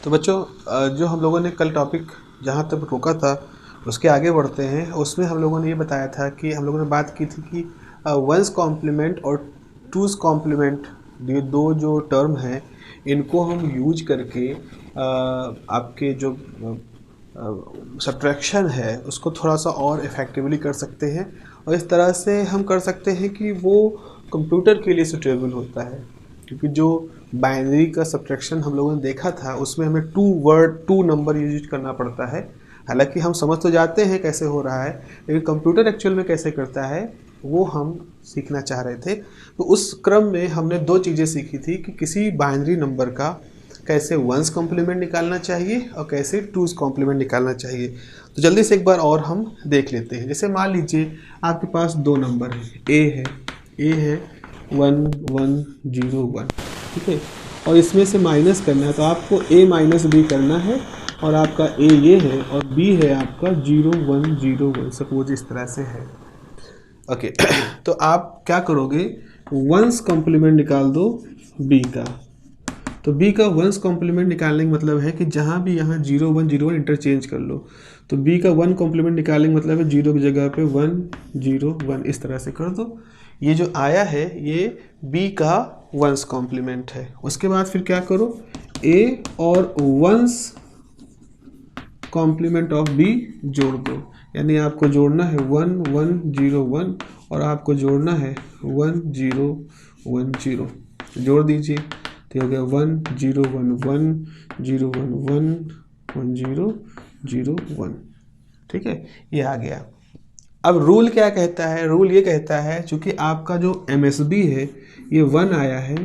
तो बच्चों जो हम लोगों ने कल टॉपिक जहाँ तक रोका था उसके आगे बढ़ते हैं। उसमें हम लोगों ने ये बताया था कि हम लोगों ने बात की थी कि वंस कॉम्प्लीमेंट और टूस कॉम्प्लीमेंट, ये दो जो टर्म हैं इनको हम यूज करके आपके जो सब्ट्रैक्शन है उसको थोड़ा सा और इफ़ेक्टिवली कर सकते हैं, और इस तरह से हम कर सकते हैं कि वो कंप्यूटर के लिए सुटेबल होता है। क्योंकि जो बाइनरी का सब्ट्रैक्शन हम लोगों ने देखा था उसमें हमें टू नंबर यूज करना पड़ता है। हालांकि हम समझ तो जाते हैं कैसे हो रहा है, लेकिन कंप्यूटर एक्चुअल में कैसे करता है वो हम सीखना चाह रहे थे। तो उस क्रम में हमने दो चीज़ें सीखी थी कि किसी बाइनरी नंबर का कैसे वंस कॉम्प्लीमेंट निकालना चाहिए और कैसे टूस कॉम्प्लीमेंट निकालना चाहिए। तो जल्दी से एक बार और हम देख लेते हैं। जैसे मान लीजिए आपके पास दो नंबर है, ए है 1101, ठीक है, और इसमें से माइनस करना है तो आपको ए माइनस बी करना है, और आपका ए ये है और बी है आपका 0101, सपोज इस तरह से है। ओके तो आप क्या करोगे, वंस कॉम्प्लीमेंट निकाल दो बी का। तो बी का वंस कॉम्प्लीमेंट निकालने का मतलब है कि जहाँ भी यहाँ 0101 इंटरचेंज कर लो। तो बी का वन कॉम्प्लीमेंट निकालने का मतलब है 0 की जगह पे 101 इस तरह से कर दो। ये जो आया है ये बी का वंस कॉम्प्लीमेंट है। उसके बाद फिर क्या करो, ए और वंस कॉम्प्लीमेंट ऑफ बी जोड़ दो। यानी आपको जोड़ना है 1101 और आपको जोड़ना है 1010। जोड़ दीजिए तो हो गया 1011 011 1001। ठीक है, ये आ गया। अब रूल क्या कहता है, रूल ये कहता है चूँकि आपका जो MSB है ये 1 आया है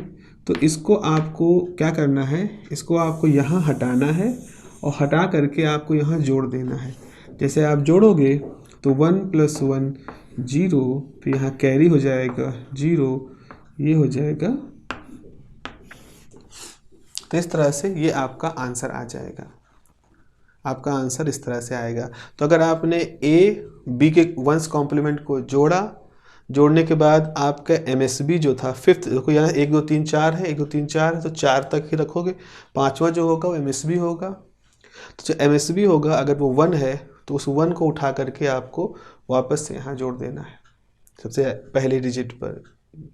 तो इसको आपको क्या करना है, इसको आपको यहाँ हटाना है और हटा करके आपको यहाँ जोड़ देना है। जैसे आप जोड़ोगे तो 1 + 1 0, तो यहाँ कैरी हो जाएगा 0, ये हो जाएगा। तो इस तरह से ये आपका आंसर आ जाएगा, आपका आंसर इस तरह से आएगा। तो अगर आपने ए बी के वंस कॉम्प्लीमेंट को जोड़ा, जोड़ने के बाद आपका MSB जो था फिफ्थ, देखो यहाँ 1 2 3 4 है, 1 2 3 4 है तो 4 तक ही रखोगे, पांचवा जो होगा वो MSB होगा। तो जो MSB होगा अगर वो 1 है तो उस 1 को उठा करके आपको वापस से यहाँ जोड़ देना है सबसे पहले डिजिट पर,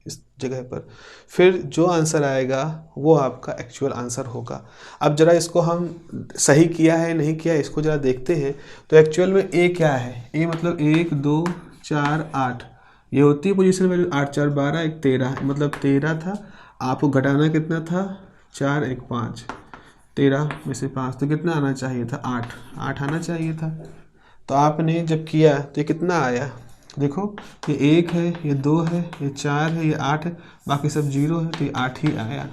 इस जगह पर। फिर जो आंसर आएगा वो आपका एक्चुअल आंसर होगा। अब जरा इसको हम सही किया है नहीं किया इसको जरा देखते हैं। तो एक्चुअल में ए क्या है, ए मतलब 1 2 4 8, ये होती है पोजीशन वैल्यू। 8 4 12 1 13, मतलब 13 था। आपको घटाना कितना था, 4 1 5, 13 में से 5 तो कितना आना चाहिए था, 8 आना चाहिए था। तो आपने जब किया तो ये कितना आया, देखो ये 1 है, ये 2 है, ये 4 है, ये 8 है, बाकी सब 0 है तो ये 8 ही आया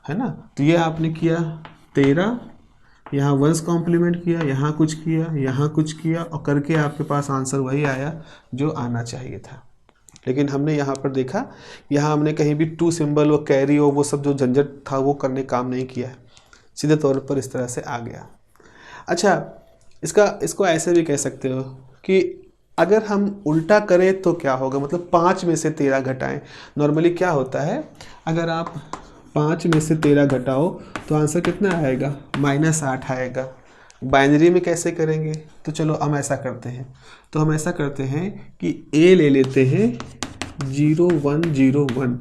है ना। तो ये आपने किया 13, यहाँ वंस कॉम्प्लीमेंट किया, यहाँ कुछ किया, यहाँ कुछ किया और करके आपके पास आंसर वही आया जो आना चाहिए था। लेकिन हमने यहाँ पर देखा, यहाँ हमने कहीं भी टू सिंबल वो कैरी हो वो सब जो झंझट था वो करने काम नहीं किया है, सीधे तौर पर इस तरह से आ गया। अच्छा, इसको ऐसे भी कह सकते हो कि अगर हम उल्टा करें तो क्या होगा, मतलब 5 में से 13 घटाएं। नॉर्मली क्या होता है, अगर आप 5 में से 13 घटाओ तो आंसर कितना आएगा, -8 आएगा। बाइनरी में कैसे करेंगे, तो चलो हम ऐसा करते हैं। तो हम ऐसा करते हैं कि ए ले लेते हैं 0101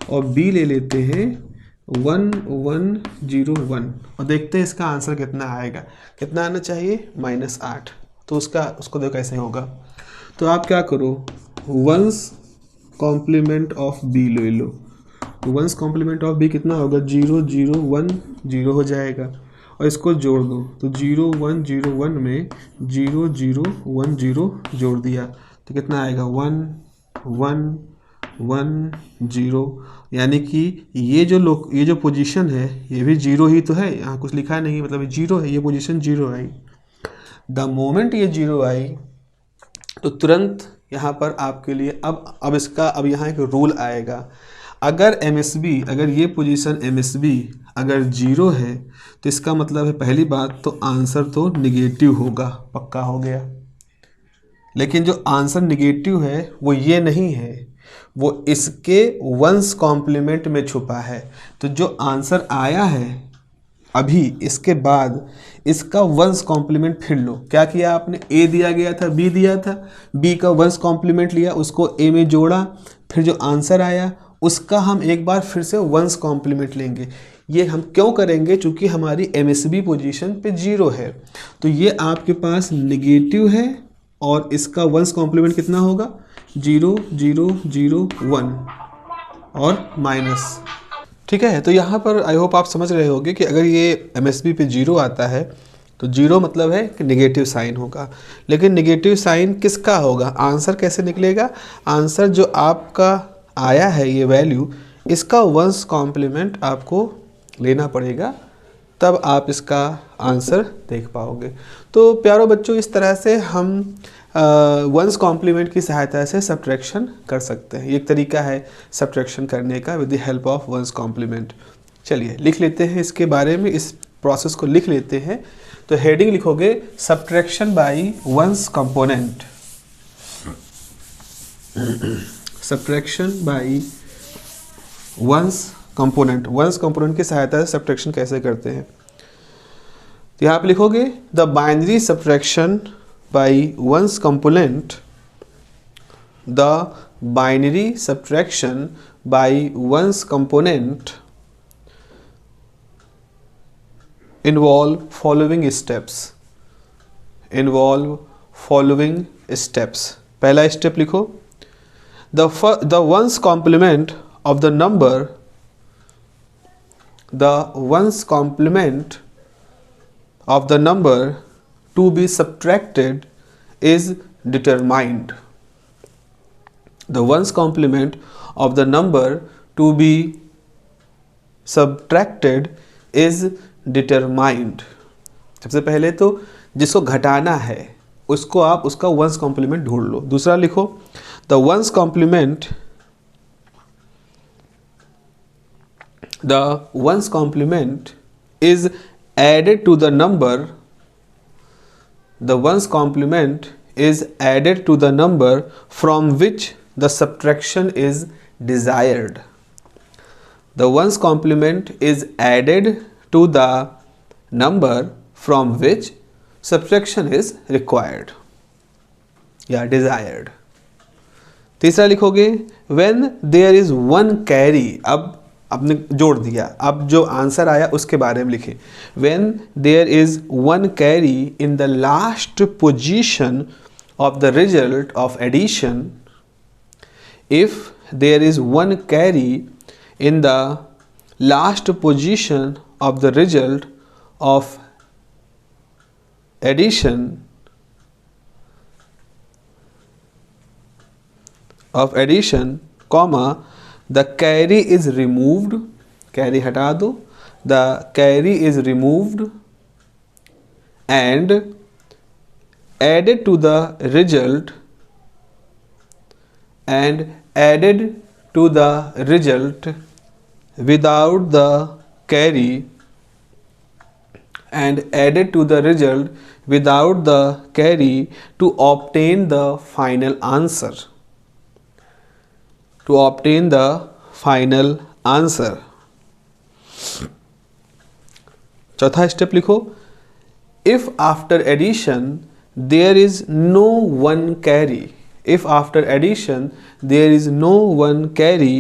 और बी ले लेते हैं 1101 और देखते हैं इसका आंसर कितना आएगा। कितना आना चाहिए, -8। तो उसको देखो कैसे होगा। तो आप क्या करो, वंस कॉम्प्लीमेंट ऑफ बी ले लो। तो वंस कॉम्प्लीमेंट ऑफ बी कितना होगा, 0010 हो जाएगा और इसको जोड़ दो। तो 0101 में 0010 जोड़ दिया तो कितना आएगा, 1110। यानी कि ये जो पोजीशन है ये भी 0 ही तो है, यहाँ कुछ लिखा नहीं, मतलब 0 है, ये पोजीशन 0 आई। द मोमेंट ये 0 आई तो तुरंत यहाँ पर आपके लिए अब यहाँ एक रूल आएगा। अगर ये पोजीशन MSB अगर 0 है तो इसका मतलब है पहली बात तो आंसर तो निगेटिव होगा, पक्का हो गया। लेकिन जो आंसर निगेटिव है वो ये नहीं है, वो इसके वंस कॉम्प्लीमेंट में छुपा है। तो जो आंसर आया है अभी इसके बाद इसका वंस कॉम्प्लीमेंट फिर लो। क्या किया आपने, ए दिया गया था, बी दिया था, बी का वंस कॉम्प्लीमेंट लिया, उसको ए में जोड़ा, फिर जो आंसर आया उसका हम एक बार फिर से वंस कॉम्प्लीमेंट लेंगे। ये हम क्यों करेंगे, चूँकि हमारी MSB पोजीशन पे 0 है, तो ये आपके पास नेगेटिव है और इसका वंस कॉम्प्लीमेंट कितना होगा, 0 0 0 1 और माइनस। ठीक है, तो यहाँ पर आई होप आप समझ रहे होंगे कि अगर ये MSB पे 0 आता है तो 0 मतलब है कि नेगेटिव साइन होगा। लेकिन नेगेटिव साइन किसका होगा, आंसर कैसे निकलेगा, आंसर जो आपका आया है ये वैल्यू, इसका वंस कॉम्प्लीमेंट आपको लेना पड़ेगा, तब आप इसका आंसर देख पाओगे। तो प्यारो बच्चों, इस तरह से हम वंस कॉम्प्लीमेंट की सहायता से सब्ट्रैक्शन कर सकते हैं। ये एक तरीका है सब्ट्रैक्शन करने का with the help of one's complement. चलिए लिख लेते हैं इसके बारे में, इस प्रोसेस को लिख लेते हैं। तो हेडिंग लिखोगे subtraction by one's component, subtraction by one's component. One's component की सहायता से सब्ट्रैक्शन कैसे करते हैं, तो यहाँ पे लिखोगे the binary subtraction by one's component, the binary subtraction by one's component involve following steps, involve following steps। पहला स्टेप लिखो, the ones complement of the number, the ones complement of the number to be subtracted is determined, the ones complement of the number to be subtracted is determined. सबसे पहले तो जिसको घटाना है उसको आप उसका वंस कॉम्प्लीमेंट ढूंढ लो। दूसरा लिखो the one's complement, the one's complement is added to the number, the one's complement is added to the number from which the subtraction is desired, the one's complement is added to the number from which subtraction is required या desired। तीसरा लिखोगे when there is one carry, अब आपने जोड़ दिया, अब जो answer आया उसके बारे में लिखे। when there is one carry in the last position of the result of addition, if there is one carry in the last position of the result of addition, comma the carry is removed, carry हटा दो, the carry is removed and added to the result, and added to the result without the carry, and added to the result without the carry to obtain the final answer, to obtain the final answer। चौथा step लिखो if after addition there is no one carry, if after addition there is no one carry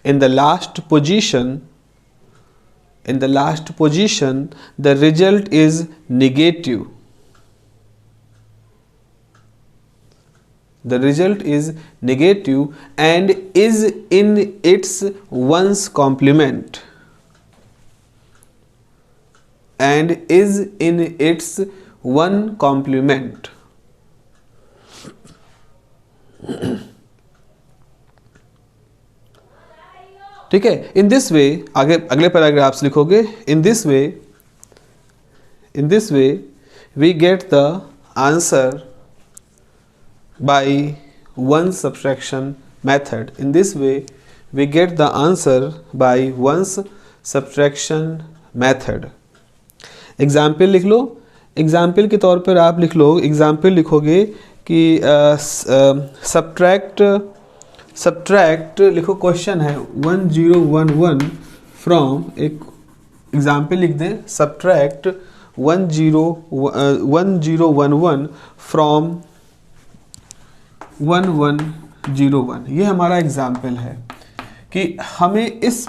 in the last position, in the last position the result is negative, the result is negative and is in its ones complement, and is in its one complement। ठीक है, इन this वे, आगे अगले paragraphs लिखोगे in this way we get the answer by one's subtraction method, in this way we get the answer by one's subtraction method. Example लिख लो, example के तौर पर आप लिख लो, एग्जाम्पल लिखोगे कि सब्ट्रैक्ट लिखो, क्वेश्चन है 1011 फ्रॉम एक एग्जाम्पल लिख दें, सब्ट्रैक्ट 1011 फ्रॉम 1101। ये हमारा एग्जाम्पल है कि हमें इस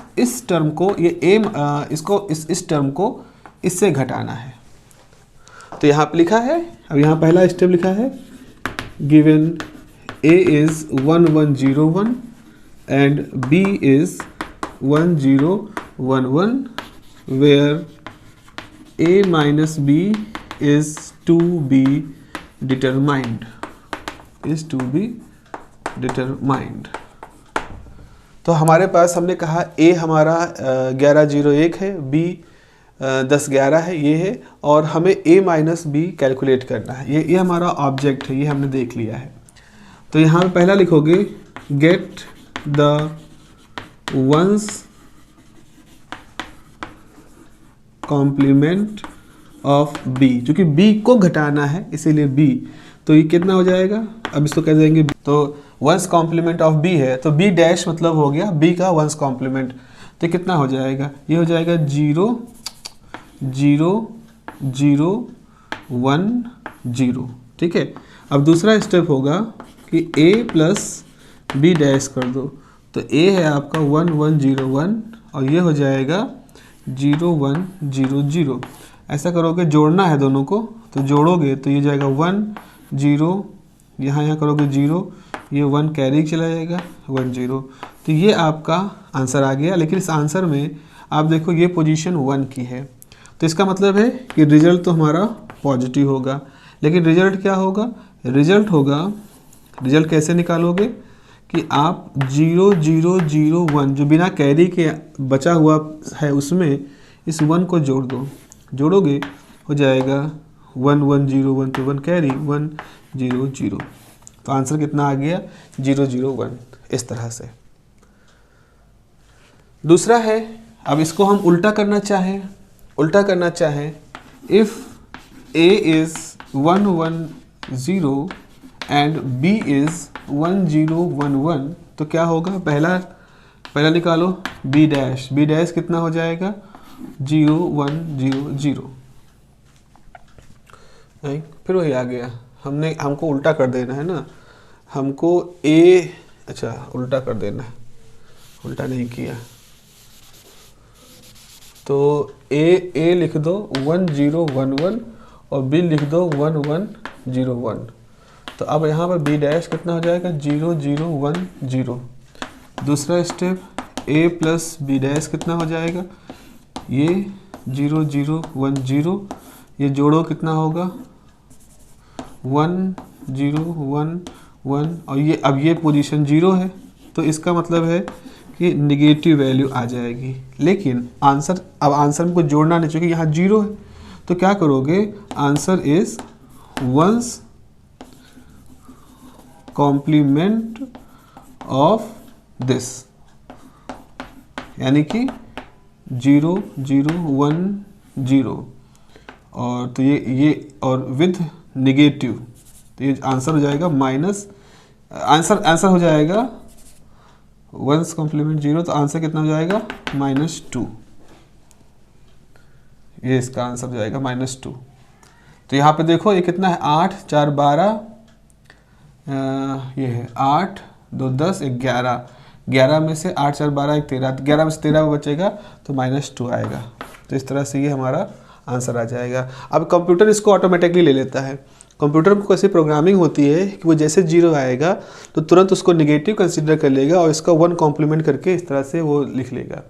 टर्म को, ये इसको इस टर्म को इससे घटाना है। तो यहाँ पे लिखा है, अब यहाँ पहला स्टेप लिखा है, given a is 1101 and b is 1011 where a minus b is to be determined, तो हमारे पास हमने कहा a हमारा 1101 है, b 1011 है, ये है, और हमें a माइनस बी कैलकुलेट करना है। ये हमारा ऑब्जेक्ट है, ये हमने देख लिया है। तो यहाँ पे पहला लिखोगे get the one's complement of b, क्योंकि b को घटाना है इसीलिए b, तो ये कितना हो जाएगा, अब इसको कह देंगे, तो वंस कॉम्प्लीमेंट ऑफ b है तो b डैश मतलब हो गया b का वंस कॉम्प्लीमेंट, तो कितना हो जाएगा, ये हो जाएगा 0 0 0 1 0। ठीक है, अब दूसरा स्टेप होगा कि a प्लस बी डैश कर दो, तो a है आपका 1 1 0 1 और ये हो जाएगा 0 1 0 0। ऐसा करोगे, जोड़ना है दोनों को, तो जोड़ोगे तो ये जाएगा 1 0, यहाँ करोगे 0, ये 1 कैरी चला जाएगा 1 0। तो ये आपका आंसर आ गया। लेकिन इस आंसर में आप देखो ये पोजीशन 1 की है, तो इसका मतलब है कि रिजल्ट तो हमारा पॉजिटिव होगा। लेकिन रिजल्ट क्या होगा, रिजल्ट कैसे निकालोगे कि आप 0 0 0 1 जो बिना कैरी के बचा हुआ है उसमें इस 1 को जोड़ दो, जोड़ोगे हो जाएगा 1 1 0 1, तो 1 कैरी 1 0 0, तो आंसर कितना आ गया 0 0 1। इस तरह से दूसरा है, अब इसको हम उल्टा करना चाहें, if a is 1 1 0 and b is 1 0 1 1, तो क्या होगा, पहला निकालो b डैश कितना हो जाएगा 0 1 0 0। फिर वही आ गया, हमको उल्टा कर देना है ना, हमको उल्टा कर देना है, उल्टा नहीं किया, तो a लिख दो 1 0 1 1 और b लिख दो 1 1 0 1। तो अब यहाँ पर b डैश कितना हो जाएगा 0 0 1 0। दूसरा step a plus b dash कितना हो जाएगा, ये 0 0 1 0, ये जोड़ो कितना होगा 1 0 1 1, और ये अब ये पोजीशन 0 है, तो इसका मतलब है कि निगेटिव वैल्यू आ जाएगी। लेकिन आंसर में कुछ जोड़ना नहीं, चूँकि यहाँ 0 है, तो क्या करोगे, answer is one's complement of this, यानी कि 0 0 1 0, और तो ये और विद निगेटिव, तो ये आंसर हो जाएगा माइनस, आंसर हो जाएगा वंस कॉम्प्लीमेंट 0, तो आंसर कितना हो जाएगा -2, ये इसका आंसर हो जाएगा -2। तो यहाँ पे देखो ये कितना है 8 4 12, ये है 8 2 10 11, 11 में से 8 4 12 1 13, 11 में से 13 बचेगा तो -2 आएगा। तो इस तरह से ये हमारा आंसर आ जाएगा। अब कंप्यूटर इसको ऑटोमेटिकली ले लेता है। कंप्यूटर को कैसे प्रोग्रामिंग होती है कि वो जैसे 0 आएगा तो तुरंत उसको नेगेटिव कंसीडर कर लेगा और इसका 1 कॉम्प्लीमेंट करके इस तरह से वो लिख लेगा।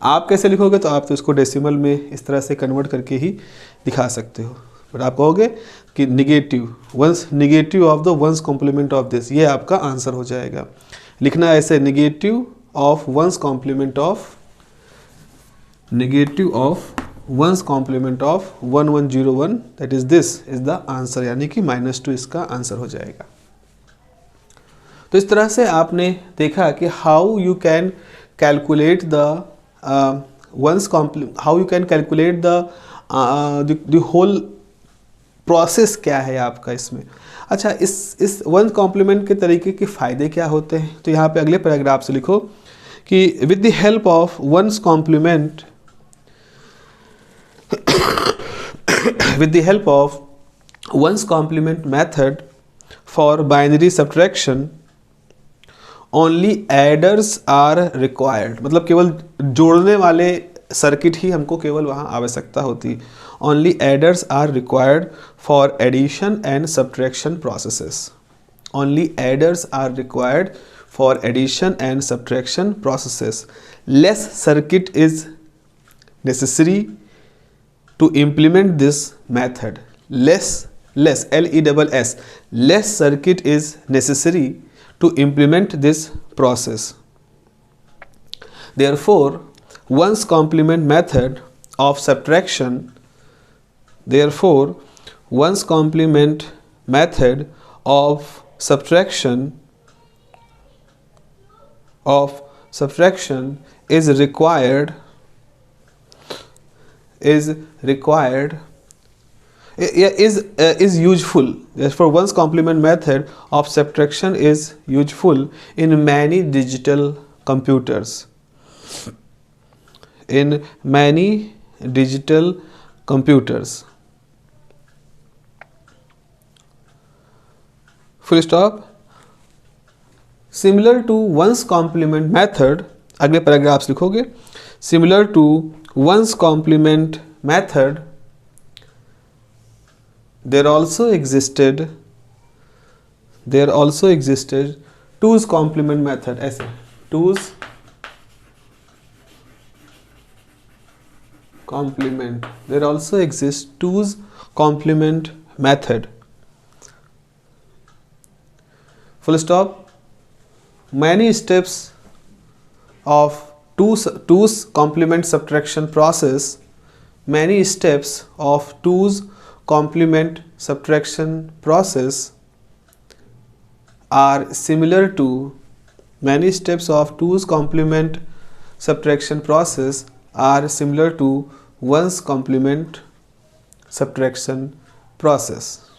आप कैसे लिखोगे, तो आप तो इसको डेसिमल में इस तरह से कन्वर्ट करके ही दिखा सकते हो। बट आप कहोगे कि negative of the one's complement of this, ये आपका आंसर हो जाएगा। लिखना ऐसे, negative of one's complement of 1101, that is this is the answer, यानी कि -2 इसका आंसर हो जाएगा। तो इस तरह से आपने देखा कि how you can calculate the whole process क्या है आपका इसमें। अच्छा, इस वंस कॉम्प्लीमेंट के तरीके के फ़ायदे क्या होते हैं, तो यहाँ पे अगले पैराग्राफ से लिखो कि with the help of one's complement with the help of ones complement method for binary subtraction only adders are required, मतलब केवल जोड़ने वाले सर्किट ही हमको केवल वहाँ आवश्यकता होती। only adders are required for addition and subtraction processes, only adders are required for addition and subtraction processes, less circuit is necessary to implement this method, less less circuit is necessary to implement this process. Therefore ones complement method of subtraction is required is useful. Therefore ones complement method of subtraction is useful in many digital computers, full stop. Similar to ones complement method, अगले paragraphs लिखोगे, similar to ones complement method there also existed two's complement method, ऐसे two's complement, there also exists two's complement method, full stop. Many steps of two's complement subtraction process, many steps of two's complement subtraction process are similar to many steps of two's complement subtraction process are similar to one's complement subtraction process,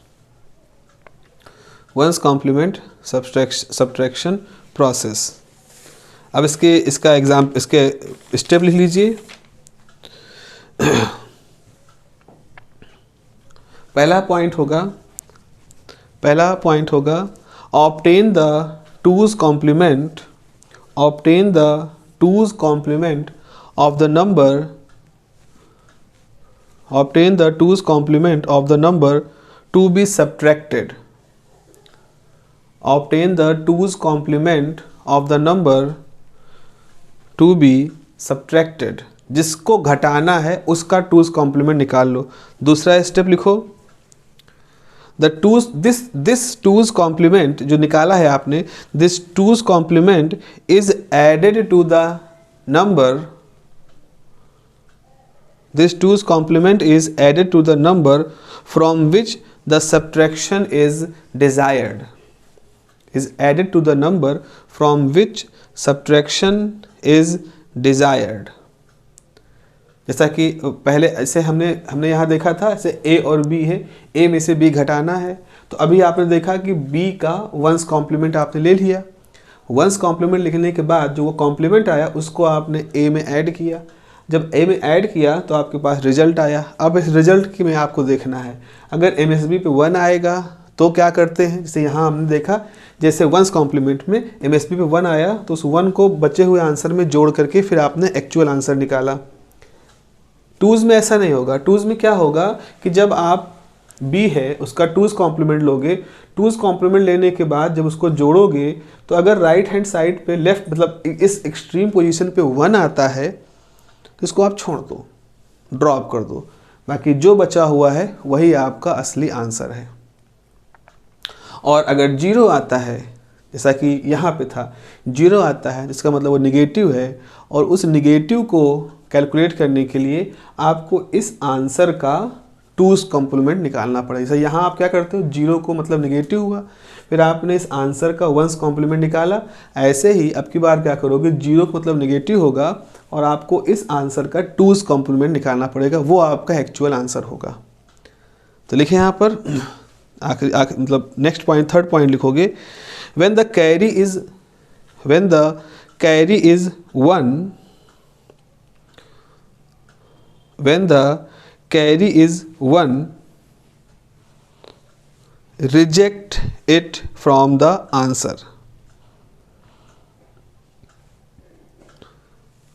one's complement subtraction process. अब इसका exam इसके step लिख लीजिए। पहला point होगा obtain the two's complement of the number to be subtracted, obtain the two's complement of the number to be subtracted, जिसको घटाना है उसका टूज कॉम्प्लीमेंट निकाल लो। दूसरा स्टेप लिखो, दिस टूज कॉम्प्लीमेंट जो निकाला है आपने, this two's complement is added to the number, this two's complement is added to the number from which the subtraction is desired, is added to the number from which subtraction is desired। जैसा कि पहले ऐसे हमने यहाँ देखा था, ऐसे a और b है, a में से b घटाना है, तो अभी आपने देखा कि b का वंस कॉम्प्लीमेंट आपने ले लिया। वंस कॉम्प्लीमेंट लिखने के बाद जो वो कॉम्प्लीमेंट आया उसको आपने a में ऐड किया, जब a में ऐड किया तो आपके पास रिजल्ट आया। अब इस रिजल्ट की में आपको देखना है, अगर MSB पे 1 आएगा तो क्या करते हैं, जैसे यहाँ हमने देखा, जैसे वंस कॉम्प्लीमेंट में MSB पे 1 आया तो उस 1 को बचे हुए आंसर में जोड़ करके फिर आपने एक्चुअल आंसर निकाला। टूज में ऐसा नहीं होगा। टूज में क्या होगा कि जब आप B है उसका टूज कॉम्प्लीमेंट लोगे, टूज कॉम्प्लीमेंट लेने के बाद जब उसको जोड़ोगे तो अगर राइट हैंड साइड पे लेफ्ट मतलब इस एक्सट्रीम पोजीशन पे 1 आता है तो इसको आप छोड़ दो, ड्रॉप कर दो, बाकी जो बचा हुआ है वही आपका असली आंसर है। और अगर 0 आता है, जैसा कि यहाँ पे था 0 आता है, जिसका मतलब वो निगेटिव है, और उस निगेटिव को कैलकुलेट करने के लिए आपको इस आंसर का टूज कॉम्प्लीमेंट निकालना पड़ेगा। जैसे यहाँ आप क्या करते हो, 0 को मतलब निगेटिव हुआ, फिर आपने इस आंसर का वंस कॉम्प्लीमेंट निकाला। ऐसे ही अब की बार क्या करोगे, 0 को मतलब निगेटिव होगा और आपको इस आंसर का टूज कॉम्प्लीमेंट निकालना पड़ेगा, वो आपका एक्चुअल आंसर होगा। तो लिखे यहाँ पर आखिरी मतलब नेक्स्ट पॉइंट, थर्ड पॉइंट लिखोगे, when the carry is 1, when the carry is 1, reject it from the answer.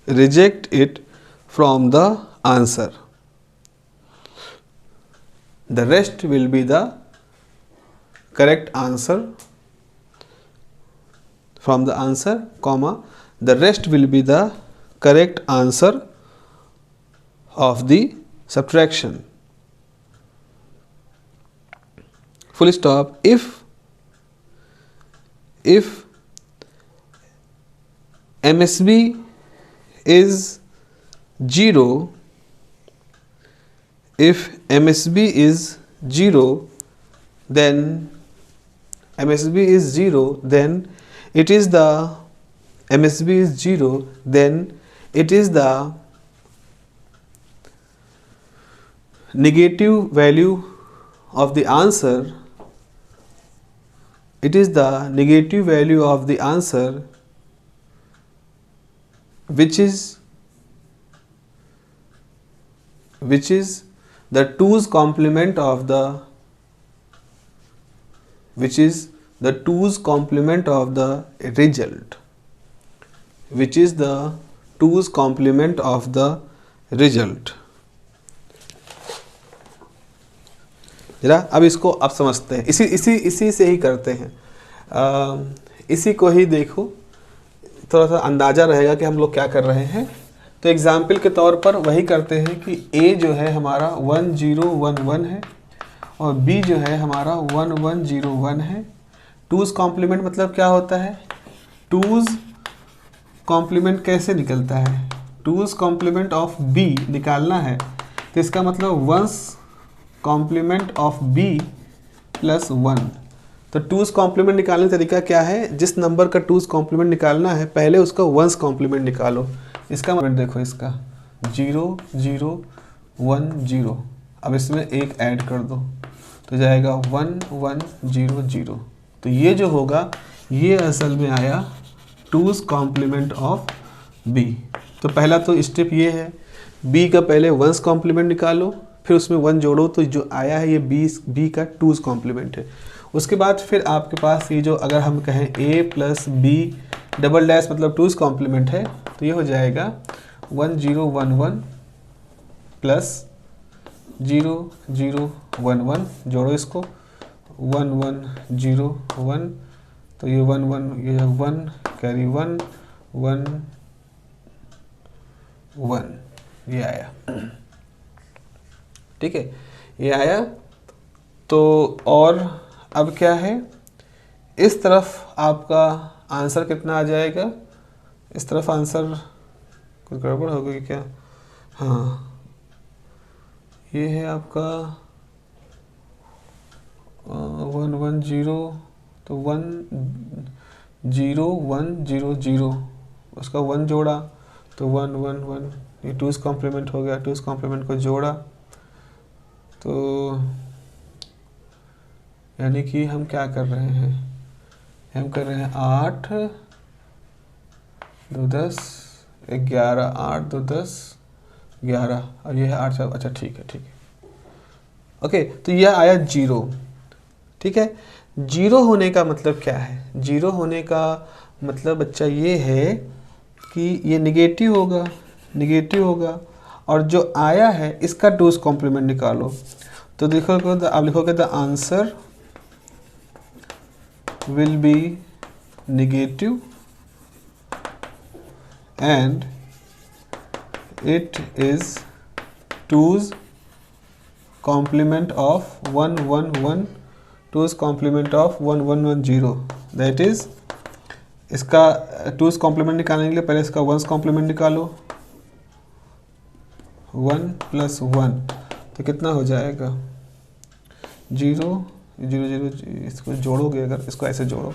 Reject it from the answer. The rest will be the correct answer from the answer, comma, the rest will be the correct answer of the subtraction. Full stop. If MSB is 0, if MSB is 0, then MSB is 0, then it is the MSB is 0, then it is the negative value of the answer. It is the negative value of the answer which is the 2's complement of the result, which is the 2's complement of the result. जरा अब इसको आप समझते हैं, इसी से ही करते हैं। इसी को ही देखो, थोड़ा सा अंदाज़ा रहेगा कि हम लोग क्या कर रहे हैं। तो एग्जाम्पल के तौर पर वही करते हैं कि A जो है हमारा 1011 है और B जो है हमारा 1101 है। 2's कॉम्प्लीमेंट मतलब क्या होता है? 2's कॉम्प्लीमेंट कैसे निकलता है? 2's कॉम्प्लीमेंट ऑफ B निकालना है, तो इसका मतलब 1's complement of B plus 1। तो 2's कॉम्प्लीमेंट निकालने का तरीका क्या है? जिस नंबर का 2's कॉम्प्लीमेंट निकालना है पहले उसका 1's कॉम्प्लीमेंट निकालो। इसका मतलब देखो, इसका 0 0 1 0, अब इसमें एक ऐड कर दो तो जाएगा 1 1 0 0। तो ये जो होगा ये असल में आया 2's कॉम्प्लीमेंट ऑफ B। तो पहला तो स्टेप ये है, B का पहले 1's कॉम्प्लीमेंट निकालो, फिर उसमें 1 जोड़ो, तो जो आया है ये B का 2's कॉम्प्लीमेंट है। उसके बाद फिर आपके पास ये जो अगर हम कहें A plus B double dash मतलब 2's कॉम्प्लीमेंट है, तो ये हो जाएगा 1011 प्लस 0011, जोड़ो इसको 1101, तो ये 1 कैरी 1 1 1, ये आया। ठीक है, ये आया। तो और अब क्या है, इस तरफ आपका आंसर कितना आ जाएगा? इस तरफ आंसर कुछ गड़बड़ हो गई क्या? हाँ, ये है आपका 110, तो 10100, उसका 1 जोड़ा तो 111, ये 2's कॉम्प्लीमेंट हो गया। 2's कॉम्प्लीमेंट को जोड़ा तो यानी कि हम क्या कर रहे हैं? हम कर रहे हैं 8 2 10 11, 8 2 10 11, और ये है 8 4। अच्छा ठीक है ओके। तो यह आया 0। ठीक है, 0 होने का मतलब क्या है? 0 होने का मतलब बच्चा ये है कि ये नेगेटिव होगा और जो आया है इसका 2's कॉम्प्लीमेंट निकालो। तो देखो आप लिखोगे the answer will be negative and it is 2's complement of 111, 2's complement of 1110, that is इसका 2's कॉम्प्लीमेंट निकालने के लिए पहले इसका 1's कॉम्प्लीमेंट निकालो, 1 प्लस 1, तो कितना हो जाएगा? 0 0 0, इसको जोड़ोगे अगर, इसको ऐसे जोड़ो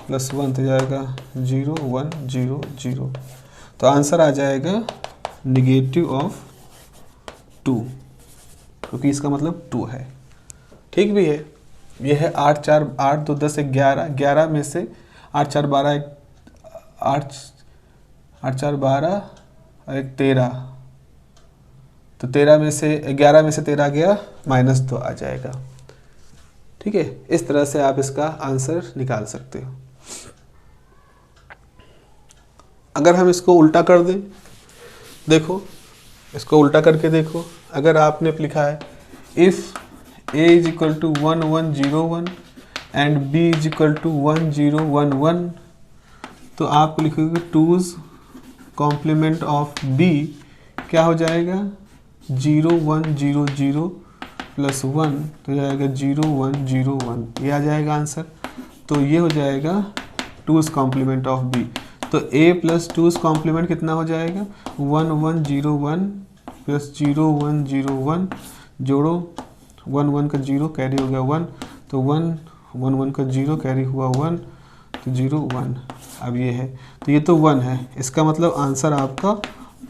प्लस 1 तो जाएगा 0 1 0 0। तो आंसर आ जाएगा नेगेटिव ऑफ 2, क्योंकि इसका मतलब 2 है। ठीक भी है, ये है 8 4 8 2 10 11, 11 में से 8 4 12 8 4 12 और 1 13, तो 13 में से 11 में से 13 गया -2 आ जाएगा। ठीक है, इस तरह से आप इसका आंसर निकाल सकते हो। अगर हम इसको उल्टा कर दें, देखो इसको उल्टा करके देखो, अगर आपने लिखा है if a is equal to 1 1 0 1 and b is equal to 1 0 1 1, तो आप लिखोगे 2's कॉम्प्लीमेंट ऑफ b क्या हो जाएगा 0 1 0 0 प्लस 1, तो जाएगा 0 1 0 1, ये आ जाएगा आंसर। तो ये हो जाएगा 2's कॉम्प्लीमेंट ऑफ b। तो a प्लस 2's कॉम्प्लीमेंट कितना हो जाएगा 1 1 0 1 प्लस 0 1 0 1, जोड़ो 1 1 का 0 कैरी हो गया 1, तो 1 1 1 का 0 कैरी हुआ 1, तो 0 1। अब ये है, तो ये तो 1 है, इसका मतलब आंसर आपका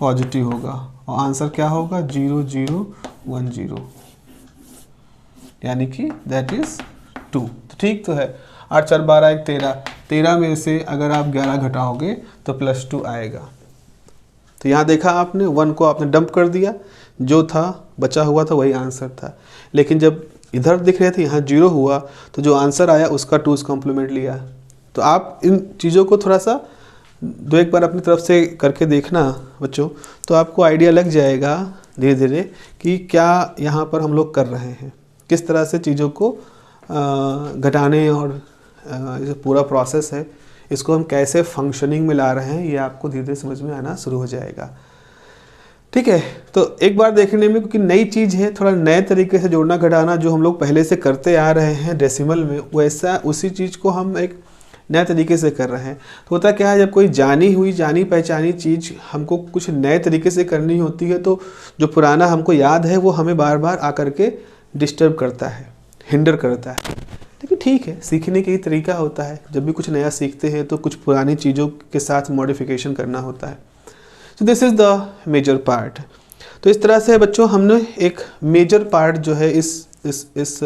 पॉजिटिव होगा और आंसर क्या होगा 0 0 1 0, यानी कि दैट इज 2। तो ठीक तो है, 8 4 12 1 13, 13 में से अगर आप 11 घटाओगे तो +2 आएगा। तो यहाँ देखा आपने 1 को आपने डंप कर दिया, जो था बचा हुआ था वही आंसर था। लेकिन जब इधर दिख रहे थे यहाँ 0 हुआ, तो जो आंसर आया उसका 2's कॉम्प्लीमेंट लिया। तो आप इन चीज़ों को थोड़ा सा एक बार अपनी तरफ से करके देखना बच्चों, तो आपको आइडिया लग जाएगा धीरे धीरे कि क्या यहाँ पर हम लोग कर रहे हैं, किस तरह से चीज़ों को घटाने और ये पूरा प्रोसेस है इसको हम कैसे फंक्शनिंग में ला रहे हैं, ये आपको धीरे धीरे समझ में आना शुरू हो जाएगा। ठीक है, तो एक बार देखने में, क्योंकि नई चीज़ है, थोड़ा नए तरीके से जोड़ना घटाना जो हम लोग पहले से करते आ रहे हैं डेसिमल में, वैसा उसी चीज़ को हम एक नए तरीके से कर रहे हैं। तो होता क्या है, जब कोई जानी पहचानी चीज़ हमको कुछ नए तरीके से करनी होती है, तो जो पुराना हमको याद है वो हमें बार बार आकर के डिस्टर्ब करता है, हिंडर करता है। लेकिन ठीक है, सीखने का ही तरीका होता है, जब भी कुछ नया सीखते हैं तो कुछ पुरानी चीज़ों के साथ मॉडिफिकेशन करना होता है। So this is the major part. तो इस तरह से बच्चों हमने एक मेजर पार्ट जो है इस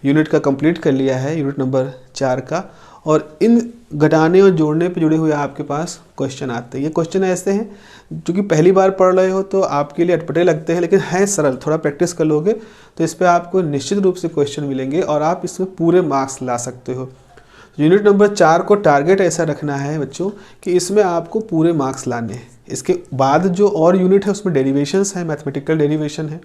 यूनिट का कंप्लीट कर लिया है, यूनिट नंबर 4 का। और इन घटाने और जोड़ने पे जुड़े हुए आपके पास क्वेश्चन आते हैं। ये क्वेश्चन ऐसे हैं जो कि पहली बार पढ़ रहे हो तो आपके लिए अटपटे लगते हैं, लेकिन हैं सरल, थोड़ा प्रैक्टिस कर लोगे तो इस पे आपको निश्चित रूप से क्वेश्चन मिलेंगे और आप इसमें पूरे मार्क्स ला सकते हो। यूनिट नंबर 4 को टारगेट ऐसा रखना है बच्चों कि इसमें आपको पूरे मार्क्स लाने हैं। इसके बाद जो और यूनिट है उसमें डेरिवेशंस है, मैथमेटिकल डेरिवेशन है,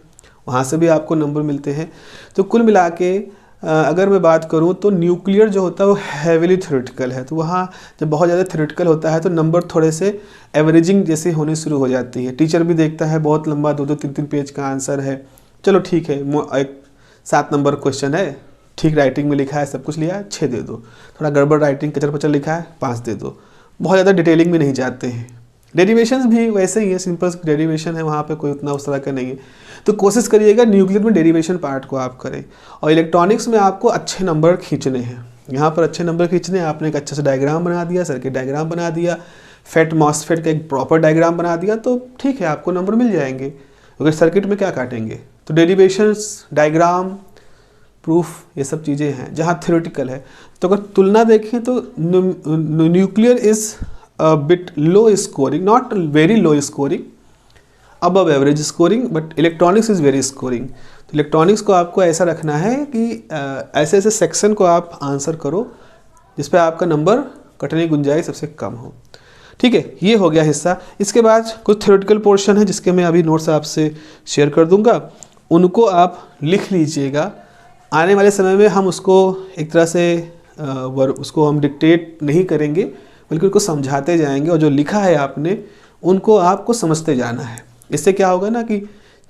वहाँ से भी आपको नंबर मिलते हैं। तो कुल मिला के अगर मैं बात करूं तो न्यूक्लियर जो होता है वो हैविली थ्योरेटिकल है। तो वहाँ जब बहुत ज़्यादा थ्योरेटिकल होता है तो नंबर थोड़े से एवरेजिंग जैसे होने शुरू हो जाती है। टीचर भी देखता है बहुत लंबा 2-2 3-3 पेज का आंसर है, चलो ठीक है, एक 7 नंबर क्वेश्चन है, ठीक राइटिंग में लिखा है, सब कुछ लिया है, 6 दे दो। थोड़ा गड़बड़ राइटिंग कचर पचर लिखा है, 5 दे दो। बहुत ज़्यादा डिटेलिंग में नहीं जाते हैं। डेरिवेशंस भी वैसे ही है, सिंपल डेरिवेशन है, वहाँ पे कोई उतना उस तरह का नहीं है। तो कोशिश करिएगा न्यूक्लियर में डेरिवेशन पार्ट को आप करें। और इलेक्ट्रॉनिक्स में आपको अच्छे नंबर खींचने हैं, यहाँ पर अच्छे नंबर खींचने हैं। आपने एक अच्छा सा डायग्राम बना दिया, सर्किट डायग्राम बना दिया, फेट मॉसफेट का एक प्रॉपर डायग्राम बना दिया, तो ठीक है, आपको नंबर मिल जाएंगे। अगर सर्किट में क्या काटेंगे, तो डेरिवेशंस, डायग्राम, प्रूफ, ये सब चीज़ें हैं जहाँ थ्योरेटिकल है। तो अगर तुलना देखें तो nuclear is a bit low scoring, not very low scoring, above average scoring, but electronics is very scoring। तो इलेक्ट्रॉनिक्स को आपको ऐसा रखना है कि ऐसे ऐसे सेक्शन को आप आंसर करो जिस पे आपका नंबर कटने की गुंजाइश सबसे कम हो। ठीक है, ये हो गया हिस्सा। इसके बाद कुछ थ्योरेटिकल पोर्शन है जिसके मैं अभी नोट्स आपसे शेयर कर दूंगा, उनको आप लिख लीजिएगा। आने वाले समय में हम उसको एक तरह से उसको हम डिक्टेट नहीं करेंगे, बल्कि उनको समझाते जाएंगे, और जो लिखा है आपने उनको आपको समझते जाना है। इससे क्या होगा ना कि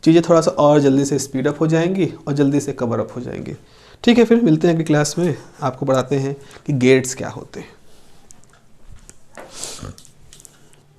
चीज़ें थोड़ा सा और जल्दी से स्पीड अप हो जाएंगी और जल्दी से कवर अप हो जाएंगे। ठीक है, फिर मिलते हैं अगली क्लास में, आपको बताते हैं कि गेट्स क्या होते हैं।